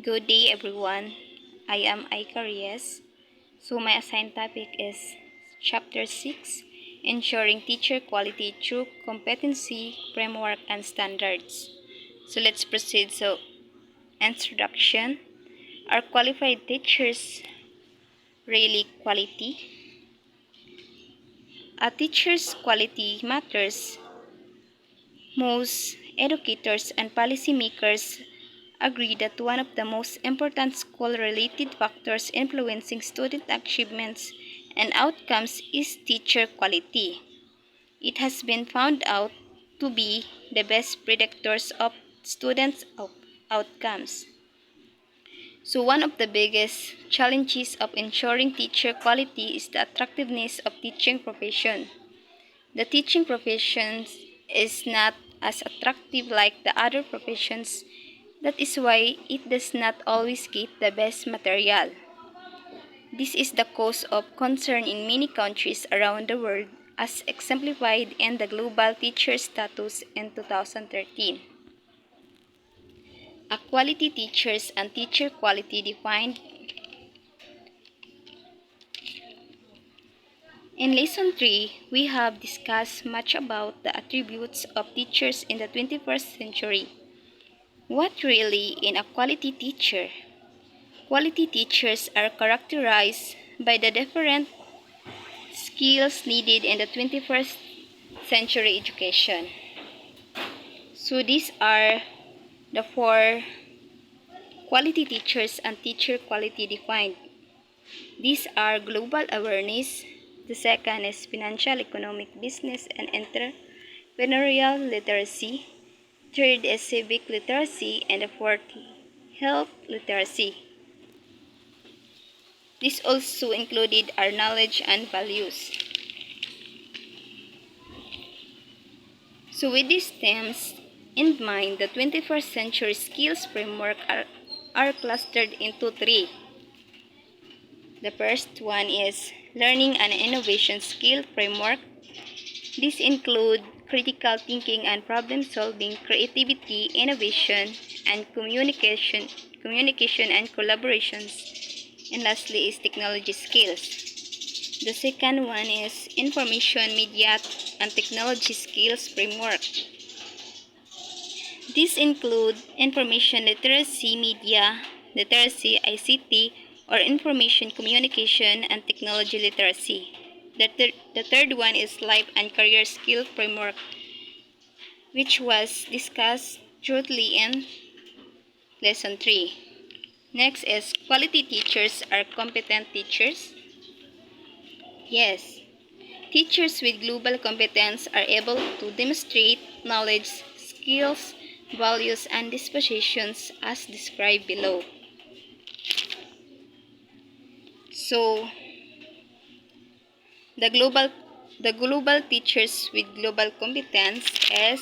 Good day, everyone. I am Aika Reyes. So, my assigned topic is Chapter 6 Ensuring Teacher Quality Through Competency, Framework, and Standards. So, let's proceed. Introduction. Are qualified teachers really quality? A teacher's quality matters. Most educators and policymakers agree that one of the most important school-related factors influencing student achievements and outcomes is teacher quality. It has been found out to be the best predictors of students' outcomes. So one of the biggest challenges of ensuring teacher quality is the attractiveness of teaching profession. The teaching profession is not as attractive like the other professions. That is why it does not always get the best material. This is the cause of concern in many countries around the world, as exemplified in the Global Teacher Status in 2013. A quality teachers and teacher quality defined. In Lesson 3, we have discussed much about the attributes of teachers in the 21st century. What really is a quality teacher? Quality teachers are characterized by the different skills needed in the 21st century education. So these are the four quality teachers and teacher quality defined. These are global awareness. The second is financial, economic, business, and entrepreneurial literacy. Third is civic literacy, and the fourth, health literacy. This also included our knowledge and values. So with these themes in mind, the 21st century skills framework are clustered into three. The first one is learning and innovation skill framework. These include critical thinking and problem solving, creativity, innovation, and communication and collaborations. And lastly is technology skills. The second one is information, media, and technology skills framework. These include information literacy, media literacy, ICT, or information communication and technology literacy. The third one is life and career skill framework, which was discussed thoroughly in Lesson 3. Next is quality teachers are competent teachers. Yes, teachers with global competence are able to demonstrate knowledge, skills, values, and dispositions as described below. So, the global the global teachers with global competence is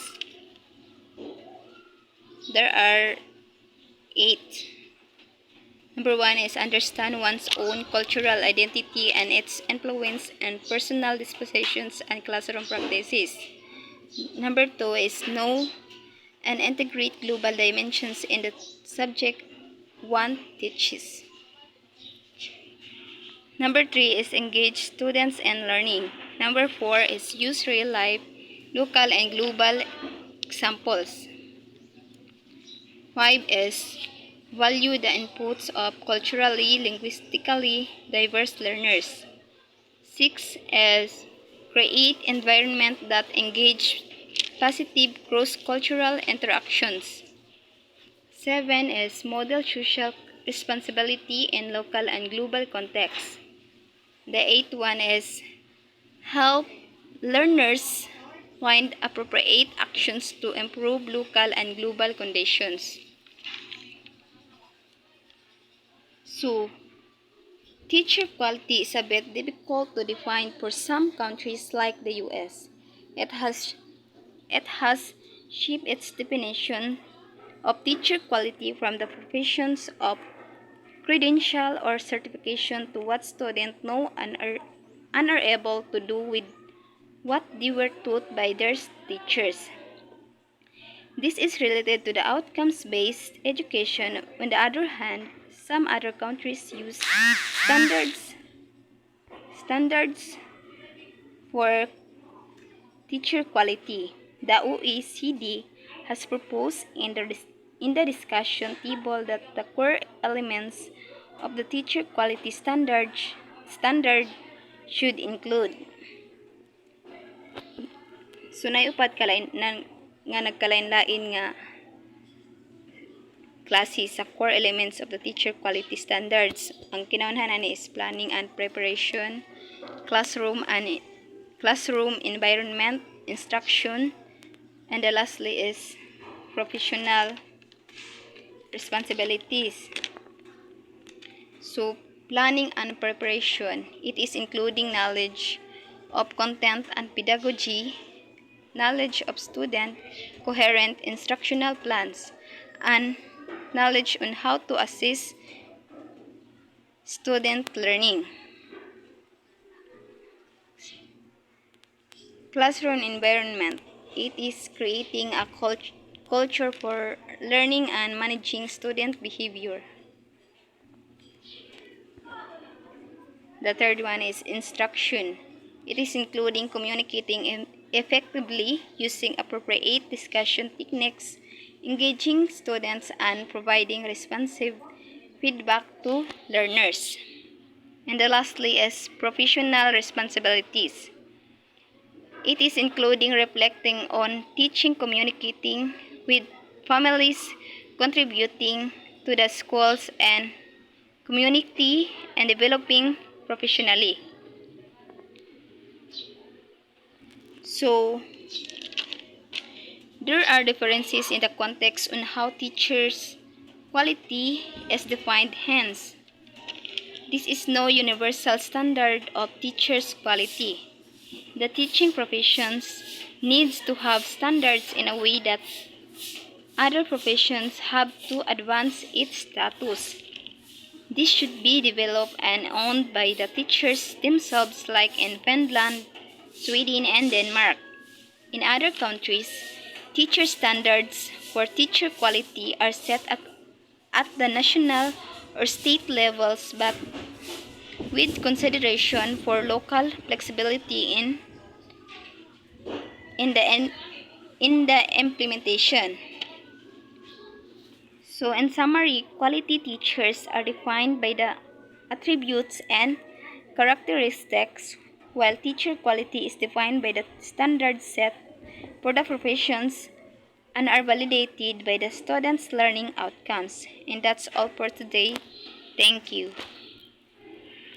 there are 8. Number 1 is understand one's own cultural identity and its influence and personal dispositions and classroom practices. Number 2 is know and integrate global dimensions in the subject one teaches. Number 3 is engage students in learning. Number 4 is use real life, local and global examples. 5 is value the inputs of culturally, linguistically diverse learners. 6 is create environment that engage positive cross-cultural interactions. 7 is model social responsibility in local and global contexts. The 8th one is help learners find appropriate actions to improve local and global conditions. So, teacher quality is a bit difficult to define for some countries like the US. It has shaped its definition of teacher quality from the professions of credential or certification to what students know and are able to do with what they were taught by their teachers. This is related to the outcomes-based education. On the other hand, some other countries use standards for teacher quality. The OECD has proposed in the discussion table that the core elements of the teacher quality standard should include. So naiupat nga nagkalain-lain nga klase sa core elements of the teacher quality standards. Ang kinaunahan ani is planning and preparation, classroom environment, instruction, and the lastly is professional responsibilities. So, planning and preparation, it is including knowledge of content and pedagogy, knowledge of student, coherent instructional plans, and knowledge on how to assist student learning. Classroom environment, it is creating a culture for learning and managing student behavior. The third one is instruction. It is including communicating effectively using appropriate discussion techniques, engaging students, and providing responsive feedback to learners. And the lastly is professional responsibilities. It is including reflecting on teaching, communicating with families, contributing to the schools and community, and developing professionally. So, there are differences in the context on how teachers' quality is defined. Hence, this is no universal standard of teachers' quality. The teaching professions needs to have standards in a way that other professions have to advance its status. This should be developed and owned by the teachers themselves, like in Finland, Sweden, and Denmark. In other countries, teacher standards for teacher quality are set at the national or state levels, but with consideration for local flexibility in the implementation. So in summary, quality teachers are defined by the attributes and characteristics, while teacher quality is defined by the standards set for the professions and are validated by the students' learning outcomes. And that's all for today. Thank you.